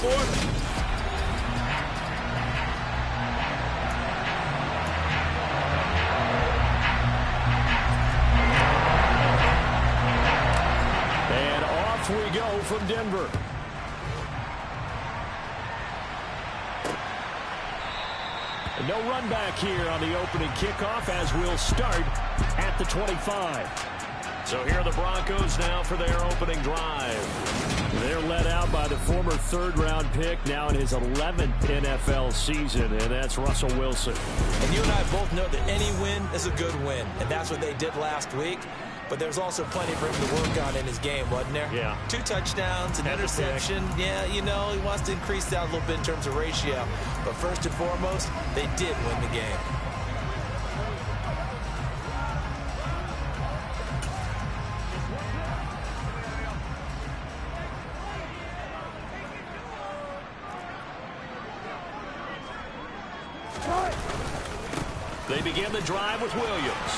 for? We go from Denver. And no run back here on the opening kickoff as we'll start at the 25. So here are the Broncos now for their opening drive. They're led out by the former third-round pick, now in his 11th NFL season, and that's Russell Wilson. And you and I both know that any win is a good win, and that's what they did last week. But there's also plenty for him to work on in his game, wasn't there? Yeah. 2 touchdowns, an interception. Yeah, you know, he wants to increase that a little bit in terms of ratio. But first and foremost, they did win the game. They begin the drive with Williams.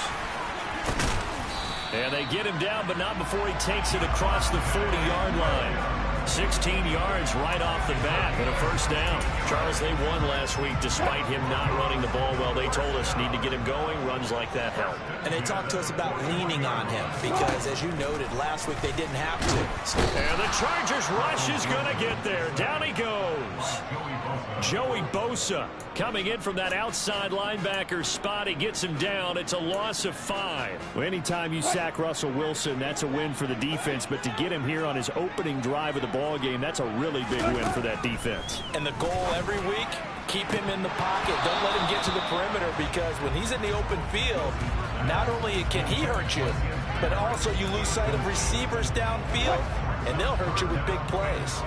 And they get him down, but not before he takes it across the 40-yard line. 16 yards right off the bat and a first down. Charles, they won last week despite him not running the ball well. They told us need to get him going. Runs like that help. And they talked to us about leaning on him because, as you noted, last week they didn't have to. And the Chargers rush is going to get there. Down he goes. Joey Bosa coming in from that outside linebacker spot. He gets him down. It's a loss of 5. Well, anytime you sack Russell Wilson, that's a win for the defense. But to get him here on his opening drive of the ball game, that's a really big win for that defense. And the goal every week, keep him in the pocket. Don't let him get to the perimeter, because when he's in the open field, not only can he hurt you, but also you lose sight of receivers downfield, and they'll hurt you with big plays.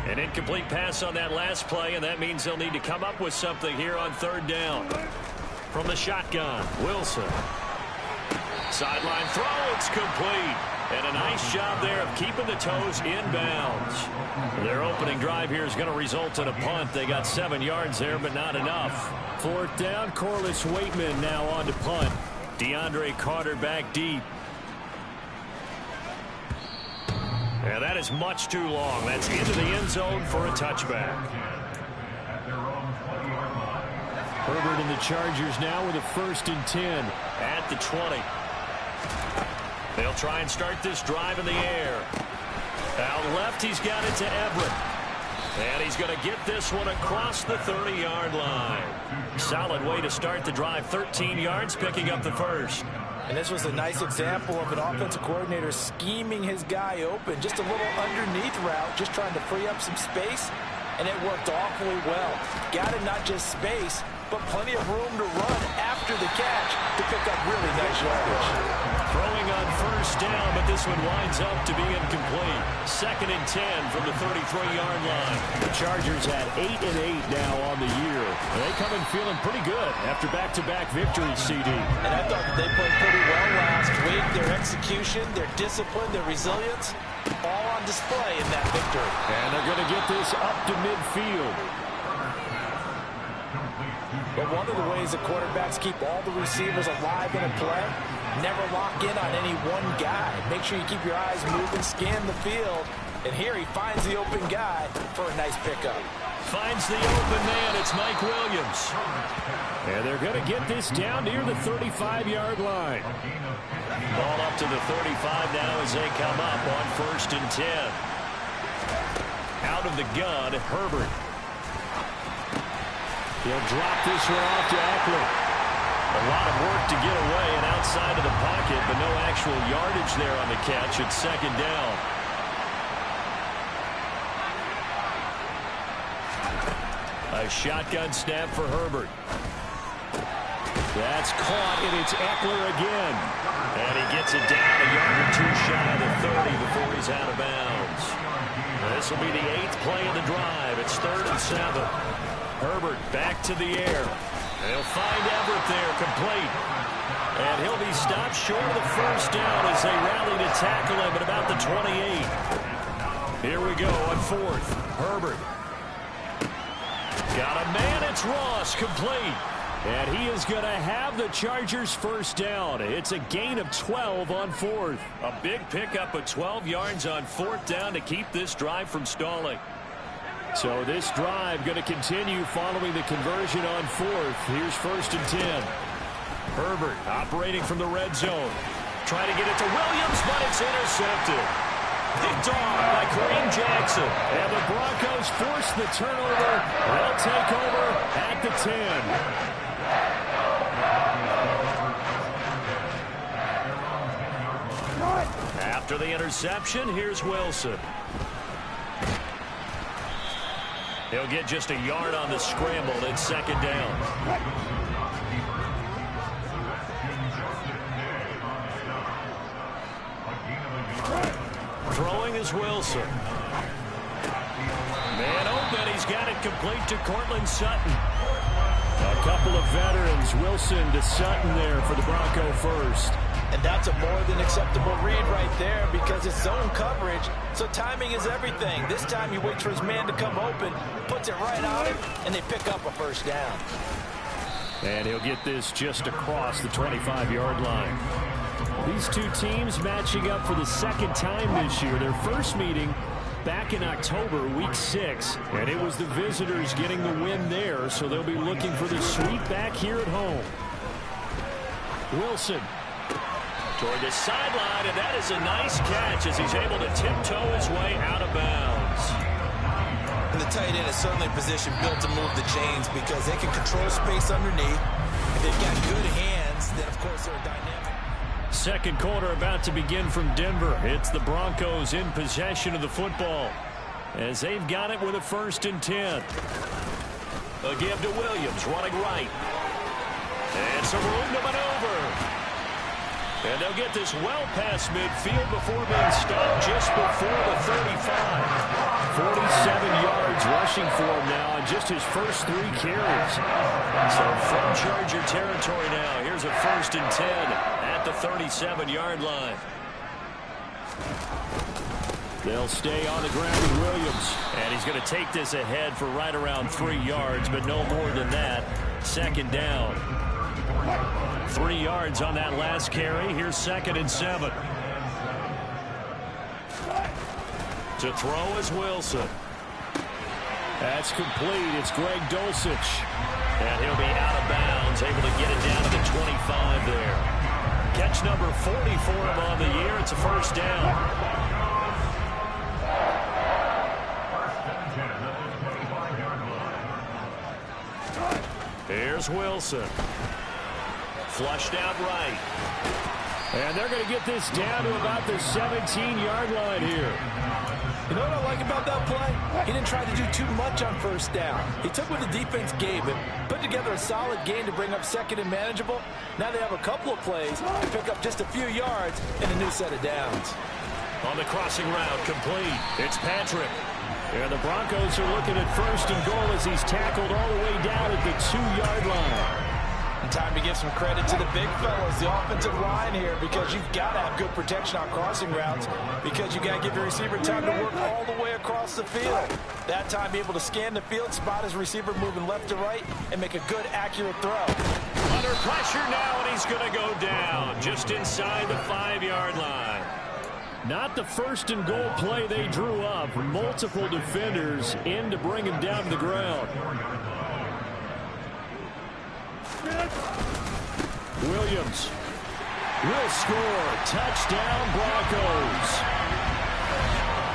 An incomplete pass on that last play, and that means they'll need to come up with something here on third down. From the shotgun, Wilson. Sideline throw, it's complete. And a nice job there of keeping the toes inbounds. Their opening drive here is going to result in a punt. They got 7 yards there, but not enough. Fourth down, Corliss Waitman now on to punt. DeAndre Carter back deep. And that is much too long. That's into the end zone for a touchback. Herbert and the Chargers now with a 1st and 10 at the 20. They'll try and start this drive in the air. Out left, he's got it to Everett. And he's going to get this one across the 30-yard line. Solid way to start the drive. 13 yards, picking up the first. And this was a nice example of an offensive coordinator scheming his guy open. Just a little underneath route, just trying to free up some space. And it worked awfully well. Got him not just space, but plenty of room to run after the catch to pick up really nice yardage. Throwing on first down, but this one winds up to be incomplete. 2nd and 10 from the 33-yard line. The Chargers had 8 and 8 now on the year. They come in feeling pretty good after back-to-back victories, CD. And I thought they played pretty well last week. Their execution, their discipline, their resilience, all on display in that victory. And they're going to get this up to midfield. But one of the ways the quarterbacks keep all the receivers alive in a play, never lock in on any one guy. Make sure you keep your eyes moving, scan the field. And here he finds the open guy for a nice pickup. Finds the open man. It's Mike Williams. And they're going to get this down near the 35-yard line. Ball up to the 35 now as they come up on 1st and 10. Out of the gun, Herbert. He'll drop this one off to Eckler. A lot of work to get away and outside of the pocket, but no actual yardage there on the catch. It's 2nd down. A shotgun snap for Herbert. That's caught, and it's Eckler again. And he gets it down a yard or 2 shy of the 30 before he's out of bounds. This will be the 8th play of the drive. It's 3rd and 7. Herbert back to the air. They'll find Everett there, complete. And he'll be stopped short of the first down as they rally to tackle him at about the 28. Here we go on 4th. Herbert. Got a man, it's Ross, complete. And he is going to have the Chargers' first down. It's a gain of 12 on 4th. A big pickup of 12 yards on 4th down to keep this drive from stalling. So this drive going to continue following the conversion on fourth. Here's 1st and 10. Herbert operating from the red zone. Trying to get it to Williams, but it's intercepted. Picked off by Kareem Jackson. And the Broncos force the turnover. They'll take over at the 10. After the interception, here's Wilson. He'll get just a yard on the scramble. It's 2nd down. Throwing is Wilson. Man open. He's got it complete to Courtland Sutton. A couple of veterans. Wilson to Sutton there for the Bronco first. And that's a more than acceptable read right there because it's zone coverage, so timing is everything. This time he waits for his man to come open, puts it right on him, and they pick up a 1st down. And he'll get this just across the 25-yard line. These two teams matching up for the 2nd time this year. Their first meeting back in October, week 6, and it was the visitors getting the win there, so they'll be looking for the sweep back here at home. Wilson toward the sideline, and that is a nice catch as he's able to tiptoe his way out of bounds. And the tight end is certainly a position built to move the chains because they can control space underneath. If they've got good hands, then of course they're dynamic. 2nd quarter about to begin from Denver. It's the Broncos in possession of the football as they've got it with a 1st and 10. A give to Williams, running right. And some room to maneuver. And they'll get this well past midfield before being stopped just before the 35. 47 yards rushing for him now on just his first 3 carries. So from Charger territory now, here's a 1st and 10 at the 37-yard line. They'll stay on the ground with Williams. And he's going to take this ahead for right around 3 yards, but no more than that. 2nd down. 3 yards on that last carry. Here's 2nd and 7. To throw is Wilson. That's complete. It's Greg Dulcich. And he'll be out of bounds, able to get it down to the 25 there. Catch number 40 for him on the year. It's a 1st down. Here's Wilson. Flushed out right. And they're going to get this down to about the 17-yard line here. You know what I like about that play? He didn't try to do too much on 1st down. He took what the defense gave him, put together a solid game to bring up 2nd and manageable. Now they have a couple of plays to pick up just a few yards in a new set of downs. On the crossing route, complete. It's Patrick. And the Broncos are looking at 1st and goal as he's tackled all the way down at the 2-yard line. And time to give some credit to the big fellas, the offensive line here, because you've got to have good protection on crossing routes because you got to give your receiver time to work all the way across the field. That time, be able to scan the field, spot his receiver moving left to right, and make a good, accurate throw. Under pressure now, and he's going to go down just inside the 5-yard line. Not the 1st and goal play they drew up. Multiple defenders in to bring him down to the ground. Williams will score. Touchdown, Broncos.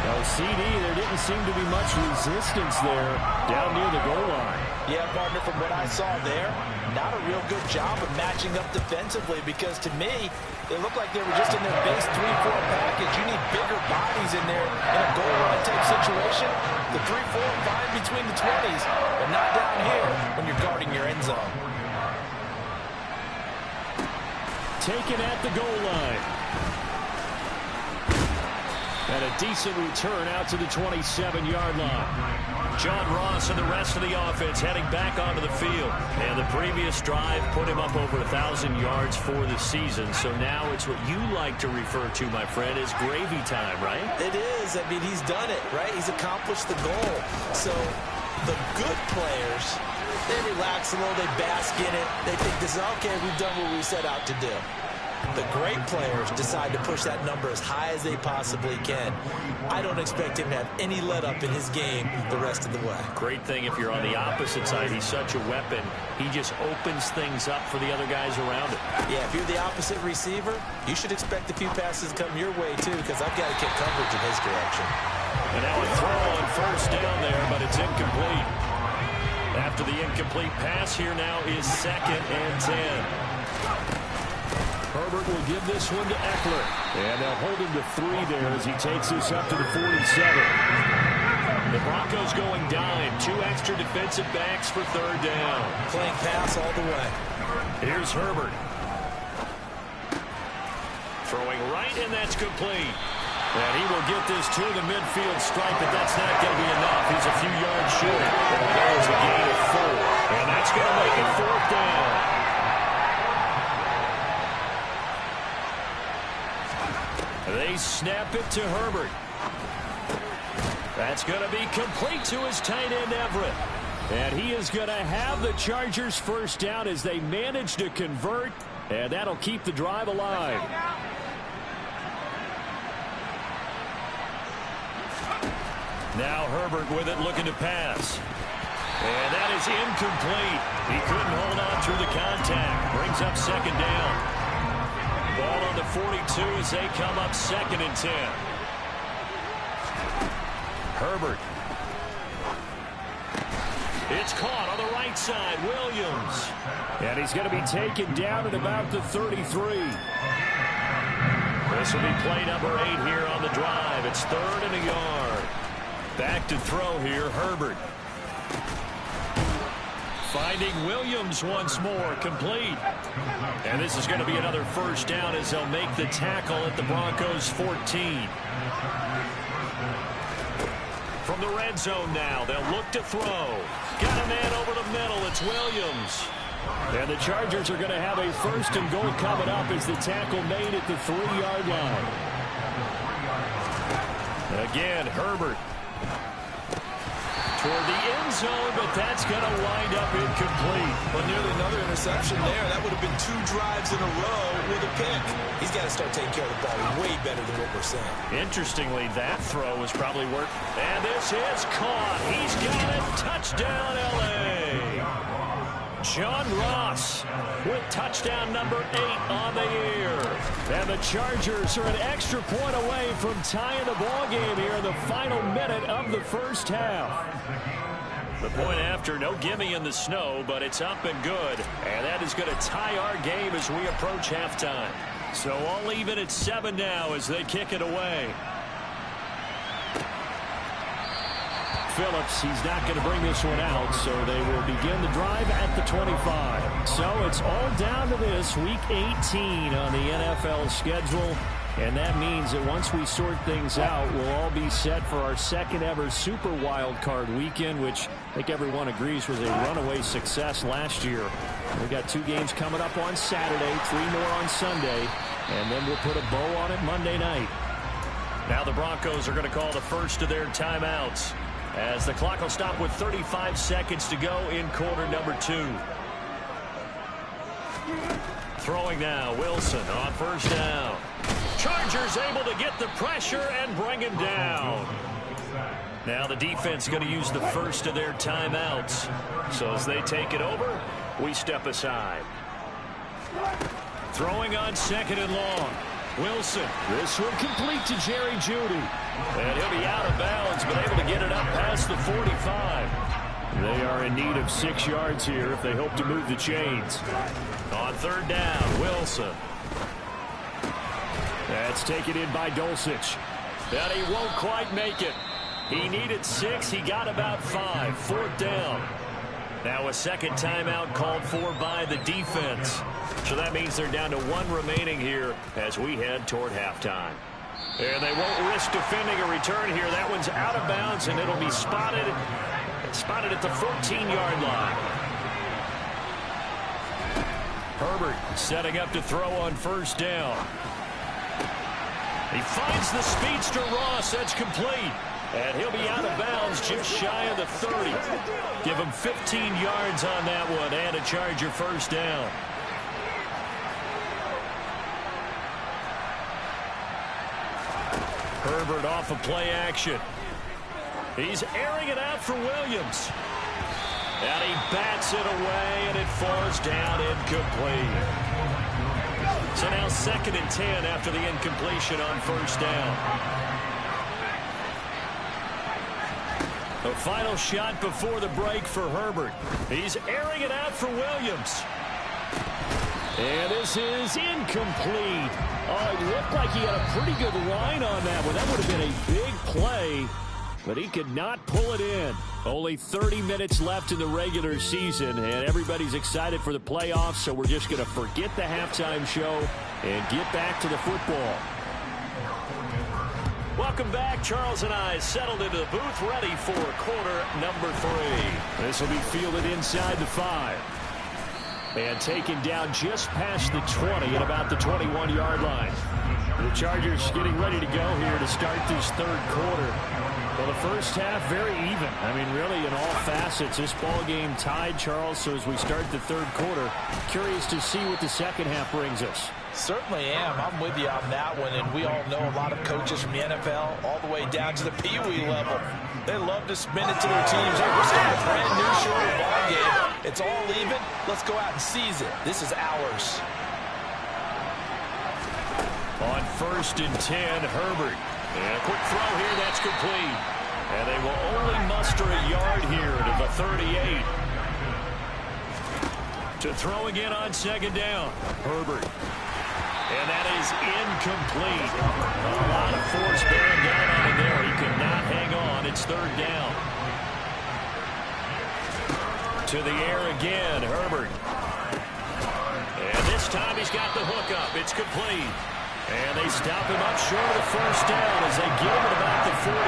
Now, CD, there didn't seem to be much resistance there down near the goal line. Yeah, partner, from what I saw there, not a real good job of matching up defensively because to me, they look like they were just in their base 3-4 package. You need bigger bodies in there in a goal line type situation. The 3-4 fine between the 20s, but not down here when you're guarding your end zone. Taken at the goal line. And a decent return out to the 27-yard line. John Ross and the rest of the offense heading back onto the field. And the previous drive put him up over 1,000 yards for the season. So now it's what you like to refer to, my friend, as gravy time, right? It is. I mean, he's done it, right? He's accomplished the goal. So the good players, they relax a little, they bask in it. They think this is, okay, we've done what we set out to do. The great players decide to push that number as high as they possibly can. I don't expect him to have any let-up in his game the rest of the way. Great thing if you're on the opposite side. He's such a weapon. He just opens things up for the other guys around him. Yeah, if you're the opposite receiver, you should expect a few passes to come your way, too, because I've got to get coverage in his direction. And now a throw on first down there, but it's incomplete. After the incomplete pass, here now is 2nd and 10. Herbert will give this one to Eckler. And they'll hold him to 3 there as he takes this up to the 47. The Broncos going dime. 2 extra defensive backs for 3rd down. Playing pass all the way. Here's Herbert. Throwing right, and that's complete. And he will get this to the midfield stripe, but that's not going to be enough. He's a few yards short. There's a gain of 4. And that's going to make it 4th down. They snap it to Herbert. That's going to be complete to his tight end, Everett. And he is going to have the Chargers' first down as they manage to convert. And that'll keep the drive alive. Now Herbert with it, looking to pass. And that is incomplete. He couldn't hold on through the contact. Brings up 2nd down. Ball on the 42 as they come up 2nd and 10. Herbert. It's caught on the right side. Williams. And he's going to be taken down at about the 33. This will be play number 8 here on the drive. It's 3rd and a yard. Back to throw here, Herbert. Finding Williams once more, complete. And this is going to be another first down as they'll make the tackle at the Broncos' 14. From the red zone now, they'll look to throw. Got a man over the middle, it's Williams. And the Chargers are going to have a 1st and goal coming up as the tackle made at the 3-yard line. Again, Herbert. Toward the end zone, but that's going to wind up incomplete. Well, nearly another interception there. That would have been 2 drives in a row with a pick. He's got to start taking care of the ball way better than what we're saying. Interestingly, that throw was probably worth. And this is caught. He's got it. Touchdown, L.A. John Ross with touchdown number 8 on the year. And the Chargers are an extra point away from tying the ball game here in the final minute of the first half. The point after, no gimme in the snow, but it's up and good. And that is going to tie our game as we approach halftime. So all even at 7 now as they kick it away. Phillips, he's not going to bring this one out, so they will begin the drive at the 25. So it's all down to this, Week 18 on the NFL schedule. And that means that once we sort things out, we'll all be set for our 2nd ever Super Wild Card weekend, which I think everyone agrees was a runaway success last year. We've got 2 games coming up on Saturday, 3 more on Sunday, and then we'll put a bow on it Monday night. Now the Broncos are going to call the first of their timeouts, as the clock will stop with 35 seconds to go in quarter number 2. Throwing now, Wilson on first down. Chargers able to get the pressure and bring him down. Now the defense going to use the first of their timeouts. So as they take it over, we step aside. Throwing on 2nd and long. Wilson. This one complete to Jerry Jeudy. And he'll be out of bounds, but able to get it up past the 45. They are in need of 6 yards here if they hope to move the chains. On 3rd down, Wilson. That's taken in by Dulcich. And he won't quite make it. He needed 6. He got about 5. 4th down. Now a 2nd timeout called for by the defense. So that means they're down to 1 remaining here as we head toward halftime. And they won't risk defending a return here. That one's out of bounds, and it'll be spotted at the 14-yard line. Herbert setting up to throw on first down. He finds the speedster Ross. That's complete. And he'll be out of bounds just shy of the 30. Give him 15 yards on that one and a Charger first down. Herbert off of play action. He's airing it out for Williams. And he bats it away, and it falls down incomplete. So now 2nd and 10 after the incompletion on first down. The final shot before the break for Herbert. He's airing it out for Williams. And this is incomplete. Oh, it looked like he had a pretty good line on that one. That would have been a big play, but he could not pull it in. Only 30 minutes left in the regular season, and everybody's excited for the playoffs, so we're just going to forget the halftime show and get back to the football. Welcome back. Charles and I settled into the booth, ready for quarter number 3. This will be fielded inside the 5. And taken down just past the 20 at about the 21-yard line. The Chargers getting ready to go here to start this third quarter. Well, the first half, very even. I mean, really, in all facets, this ball game tied, Charles. So as we start the third quarter, curious to see what the second half brings us. Certainly am. I'm with you on that one. And we all know a lot of coaches from the NFL all the way down to the Pee Wee level. They love to spin it to their teams. Hey, we're starting a brand new short ball game. It's all even. Let's go out and seize it. This is ours. On 1st and 10, Herbert. And a quick throw here, that's complete. And they will only muster a yard here to the 38. To throw again on 2nd down. Herbert. And that is incomplete. A lot of force bearing down on him there. He could not hang on. It's 3rd down. To the air again, Herbert. And this time he's got the hook up. It's complete. And they stop him up short of the 1st down as they get him at about the 43.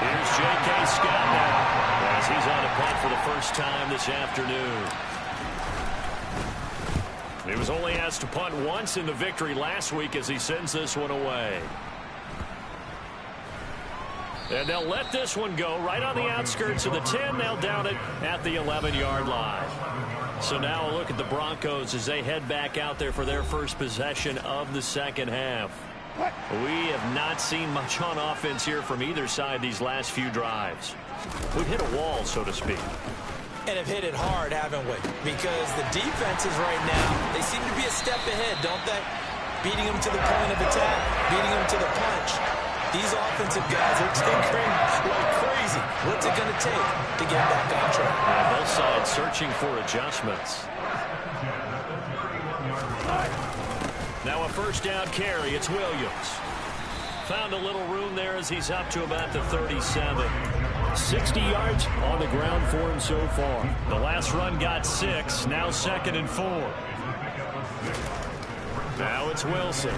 Here's J.K. Scott now as he's on a punt for the first time this afternoon. He was only asked to punt once in the victory last week as he sends this one away. And they'll let this one go right on the outskirts of the 10. They'll down it at the 11-yard line. So now a look at the Broncos as they head back out there for their first possession of the second half. We have not seen much on offense here from either side these last few drives. We've hit a wall, so to speak. And have hit it hard, haven't we? Because the defenses right now, they seem to be a step ahead, don't they? Beating them to the point of attack, beating them to the punch. These offensive guys are tinkering like crazy. What's it going to take to get back on track? Yeah, both sides searching for adjustments. Now a 1st down carry. It's Williams. Found a little room there as he's up to about the 37. 60 yards on the ground for him so far. The last run got 6. Now 2nd and 4. Now it's Wilson.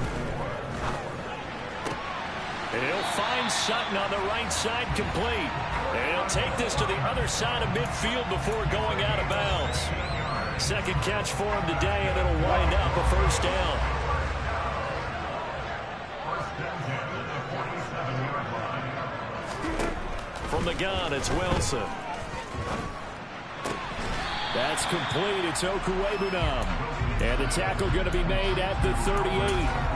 And he'll find Sutton on the right side complete. And he'll take this to the other side of midfield before going out of bounds. 2nd catch for him today, and it'll wind up a 1st down. From the gun, it's Wilson. That's complete. It's Okwuegbunam. And the tackle going to be made at the 38.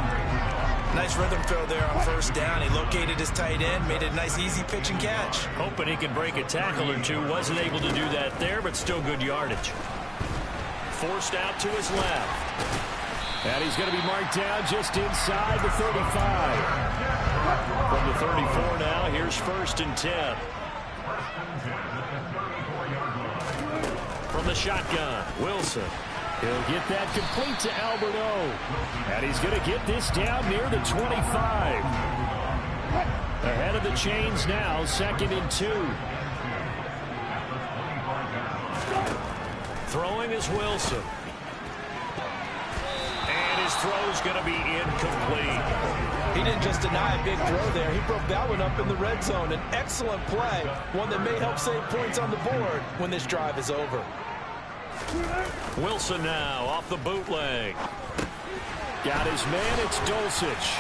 Nice rhythm throw there on 1st down. He located his tight end, made it a nice, easy pitch and catch. Hoping he can break a tackle or two. Wasn't able to do that there, but still good yardage. Forced out to his left. And he's going to be marked down just inside the 35. From the 34 now, here's 1st and 10. From the shotgun, Wilson. He'll get that complete to Alberto. And he's going to get this down near the 25. Ahead of the chains now, 2nd and 2. Throwing is Wilson. And his throw's going to be incomplete. He didn't just deny a big throw there. He broke that one up in the red zone. An excellent play, one that may help save points on the board when this drive is over. Wilson now off the bootleg. Got his man, it's Dulcich.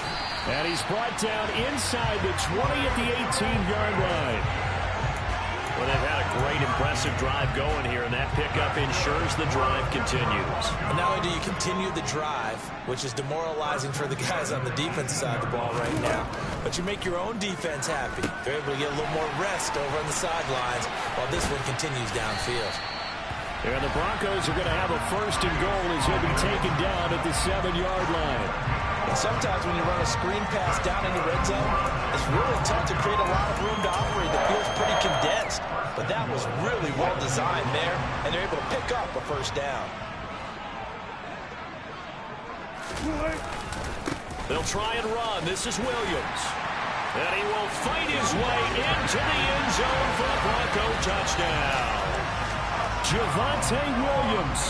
And he's brought down inside the 20 at the 18-yard line. Well, they've had a great, impressive drive going here, and that pickup ensures the drive continues. And not only do you continue the drive, which is demoralizing for the guys on the defense side of the ball right now, but you make your own defense happy. They're able to get a little more rest over on the sidelines while this one continues downfield. And the Broncos are going to have a first and goal as he'll be taken down at the 7-yard line. And sometimes when you run a screen pass down in the red zone, it's really tough to create a lot of room to operate. The field's pretty condensed. But that was really well designed there, and they're able to pick up a first down. They'll try and run. This is Williams. And he will fight his way into the end zone for a Bronco touchdown. Javonte Williams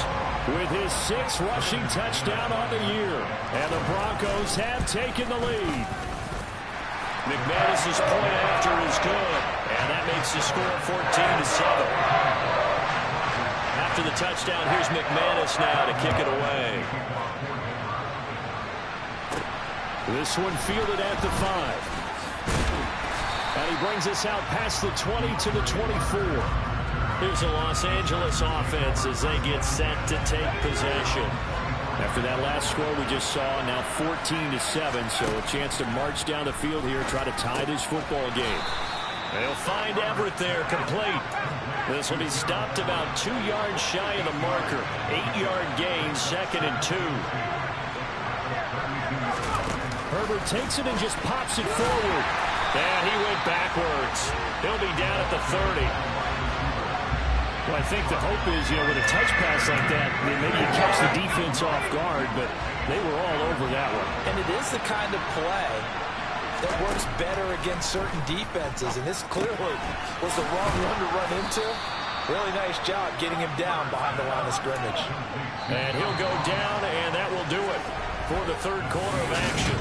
with his 6th rushing touchdown on the year. And the Broncos have taken the lead. McManus's point after is good. And that makes the score 14-7. After the touchdown, here's McManus now to kick it away. This one fielded at the 5. And he brings us out past the 20 to the 24. Here's the Los Angeles offense as they get set to take possession. After that last score we just saw, now 14-7, so a chance to march down the field here, try to tie this football game. They'll find Everett there, complete. This will be stopped about 2 yards shy of the marker. 8-yard gain, 2nd and 2. Herbert takes it and just pops it forward. And he went backwards. He'll be down at the 30. Well, I think the hope is, with a touch pass like that, maybe you catch the defense off guard, but they were all over that one. And it is the kind of play that works better against certain defenses, and this clearly was the wrong one to run into. Really nice job getting him down behind the line of scrimmage. And he'll go down, and that will do it for the third quarter of action.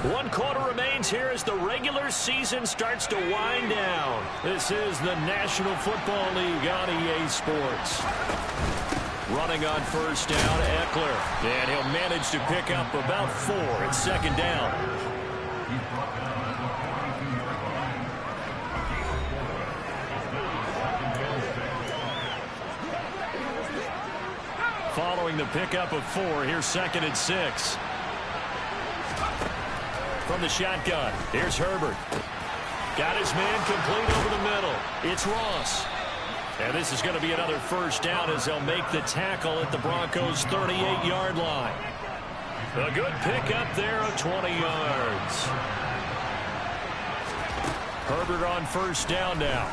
1 quarter remains here as the regular season starts to wind down. This is the National Football League on EA Sports. Running on first down, Eckler. And he'll manage to pick up about 4 at 2nd down. Following the pickup of 4, here's 2nd and 6. From the shotgun, here's Herbert. Got his man complete over the middle. It's Ross. And this is going to be another first down as they'll make the tackle at the Broncos' 38-yard line. A good pickup there of 20 yards. Herbert on first down now.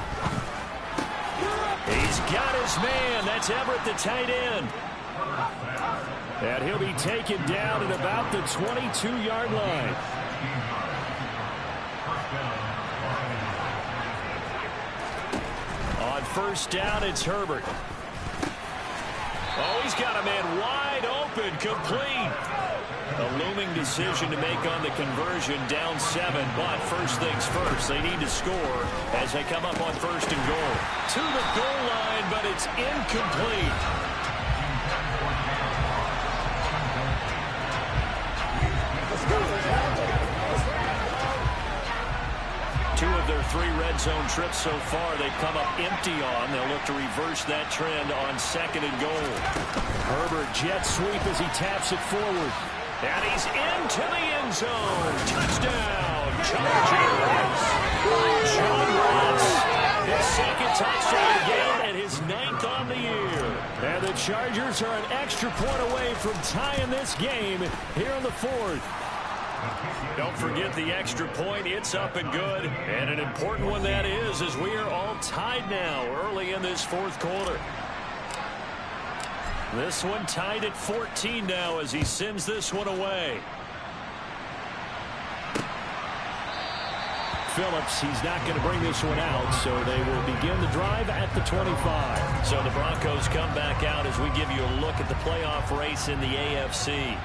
He's got his man. That's Everett, the tight end. And he'll be taken down at about the 22-yard line. On first down, it's Herbert. Oh, he's got a man wide open, complete. A looming decision to make on the conversion, down 7. But first things first, they need to score as they come up on first and goal. To the goal line, but it's incomplete. Two of their 3 red zone trips so far, they've come up empty on. They'll look to reverse that trend on 2nd and goal. Herbert jet sweep as he taps it forward. And he's into the end zone. Touchdown, Chargers. John Ross, his 2nd touchdown again and his 9th on the year. And the Chargers are an extra point away from tying this game here in the 4th. Don't forget the extra point. It's up and good. And an important one that is, as we are all tied now early in this 4th quarter. This one tied at 14 now as he sends this one away. Phillips, he's not going to bring this one out, so they will begin the drive at the 25. So the Broncos come back out as we give you a look at the playoff race in the AFC.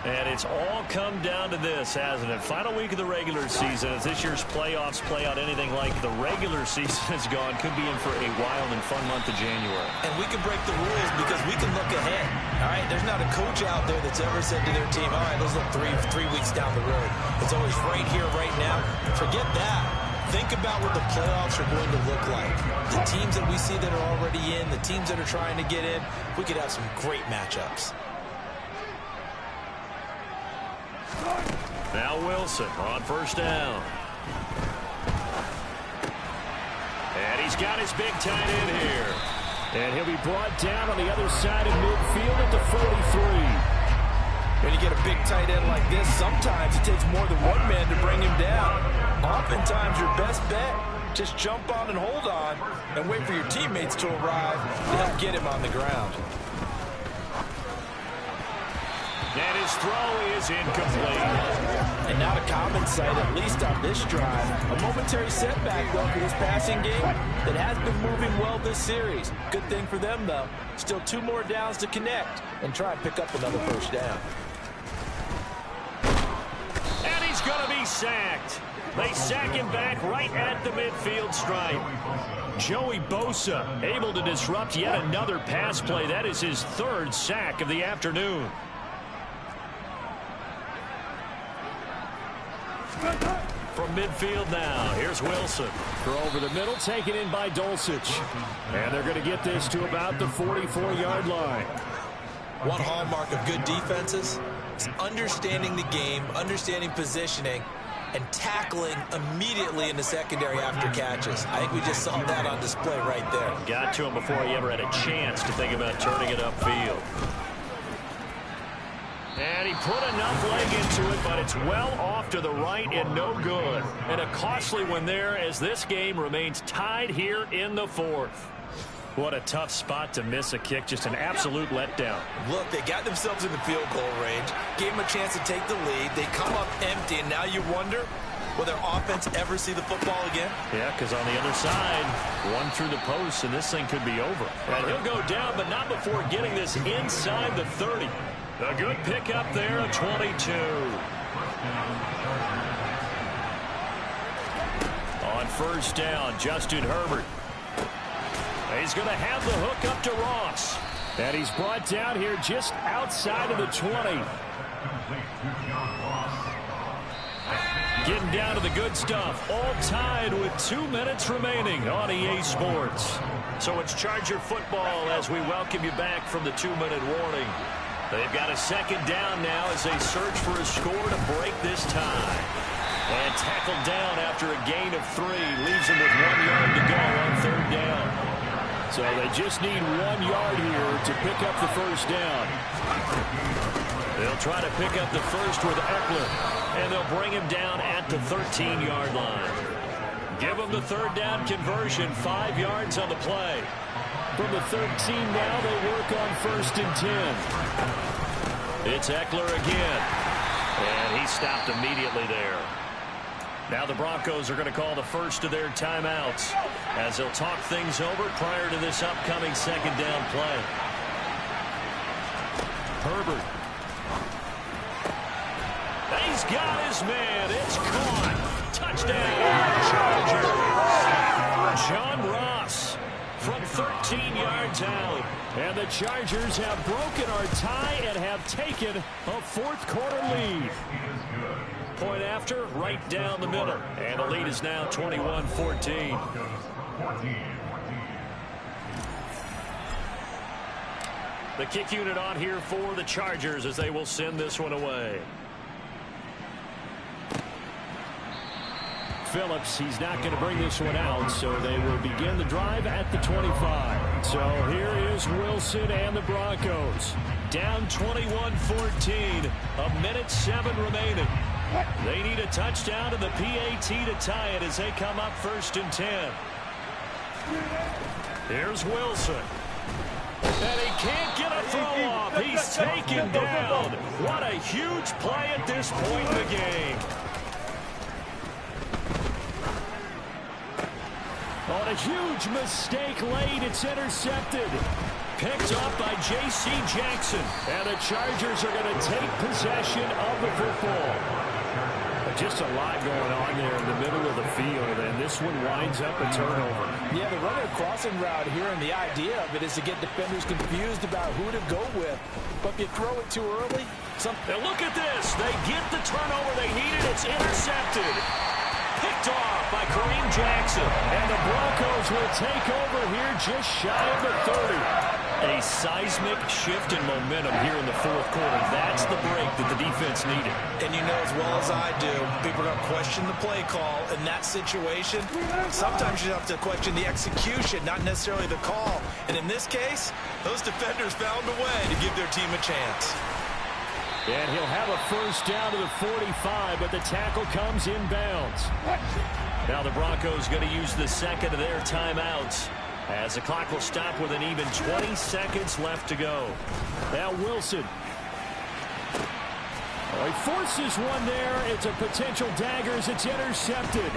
And it's all come down to this, hasn't it? Final week of the regular season. As this year's playoffs play out anything like the regular season has gone, could be in for a wild and fun month of January. And we can break the rules because we can look ahead. All right, there's not a coach out there that's ever said to their team, all right, let's look three weeks down the road. It's always right here, right now. Forget that. think about what the playoffs are going to look like. The teams that we see that are already in, the teams that are trying to get in, we could have some great matchups. Now Wilson on first down. And he's got his big tight end here. And he'll be brought down on the other side of midfield at the 43. When you get a big tight end like this, sometimes it takes more than one man to bring him down. Oftentimes, your best bet, just jump on and hold on and wait for your teammates to arrive to help get him on the ground. And his throw is incomplete. And not a common sight, at least on this drive. A momentary setback, though, for this passing game that has been moving well this series. Good thing for them, though. Still 2 more downs to connect and try and pick up another first down. And he's going to be sacked. They sack him back right at the midfield stripe. Joey Bosa able to disrupt yet another pass play. That is his 3rd sack of the afternoon. From midfield now, here's Wilson. Throw over the middle, taken in by Dulcich. And they're going to get this to about the 44-yard line. One hallmark of good defenses is understanding the game, understanding positioning, and tackling immediately in the secondary after catches. I think we just saw that on display right there. Got to him before he ever had a chance to think about turning it upfield. And he put enough leg into it, but it's well off to the right and no good. And a costly one there as this game remains tied here in the 4th. What a tough spot to miss a kick. Just an absolute letdown. Look, they got themselves in the field goal range, gave them a chance to take the lead. They come up empty, and now you wonder, will their offense ever see the football again? Yeah, because on the other side, one through the post, and this thing could be over. And he'll go down, but not before getting this inside the 30. A good pickup there, a 22. On first down, Justin Herbert. He's going to have the hook up to Ross. And he's brought down here just outside of the 20. Getting down to the good stuff. All tied with 2 minutes remaining on EA Sports. So it's Charger football as we welcome you back from the 2-minute warning. They've got a second down now as they search for a score to break this tie. And tackled down after a gain of 3. Leaves them with 1 yard to go on third down. So they just need 1 yard here to pick up the first down. They'll try to pick up the first with Eckler. And they'll bring him down at the 13-yard line. Give them the third down conversion. 5 yards on the play. From the 13 now, they work on first and 10. It's Eckler again. And he stopped immediately there. Now the Broncos are going to call the first of their timeouts as they'll talk things over prior to this upcoming second down play. Herbert. He's got his man. It's caught. Touchdown, Chargers. John Ross from 13 yards out. And the Chargers have broken our tie and have taken a 4th quarter lead. Point after, right down the middle. And the lead is now 21-14. The kick unit on here for the Chargers as they will send this one away. Phillips, he's not going to bring this one out, so they will begin the drive at the 25. So here is Wilson and the Broncos. Down 21-14, 1:07 remaining. They need a touchdown to the PAT to tie it as they come up first and 10. Here's Wilson. And he can't get a throw off. He's taken down. What a huge play at this point in the game. On a huge mistake late, it's intercepted. Picked up by J.C. Jackson. And the Chargers are going to take possession of the football. Just a lot going on there in the middle of the field, and this one winds up a turnover. Yeah, the running crossing route here, and the idea of it is to get defenders confused about who to go with. But if you throw it too early, Now look at this. They get the turnover they needed. It's intercepted. Picked picked off by Kareem Jackson. And the Broncos will take over here just shy of the 30. A seismic shift in momentum here in the fourth quarter. That's the break that the defense needed. And you know as well as I do, people are going to question the play call in that situation. Sometimes you have to question the execution, not necessarily the call. And in this case, those defenders found a way to give their team a chance. And he'll have a first down to the 45, but the tackle comes inbounds. Now the Broncos going to use the second of their timeouts, as the clock will stop with an even 20 seconds left to go. Now Wilson. Oh, he forces one there. It's a potential dagger as it's intercepted.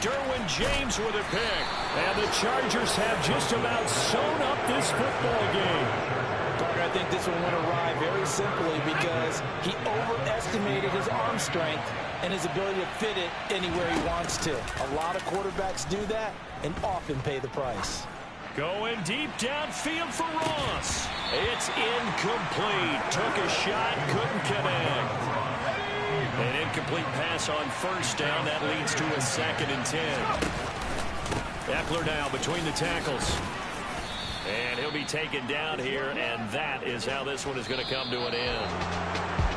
Derwin James with a pick. And the Chargers have just about sewn up this football game. Parker, I think this one went awry very simply because he overestimated his arm strength and his ability to fit it anywhere he wants to. A lot of quarterbacks do that and often pay the price. Going deep downfield for Ross. It's incomplete. Took a shot, couldn't connect. An incomplete pass on first down. That leads to a 2nd and 10. Eckler now between the tackles. And he'll be taken down here, and that is how this one is going to come to an end.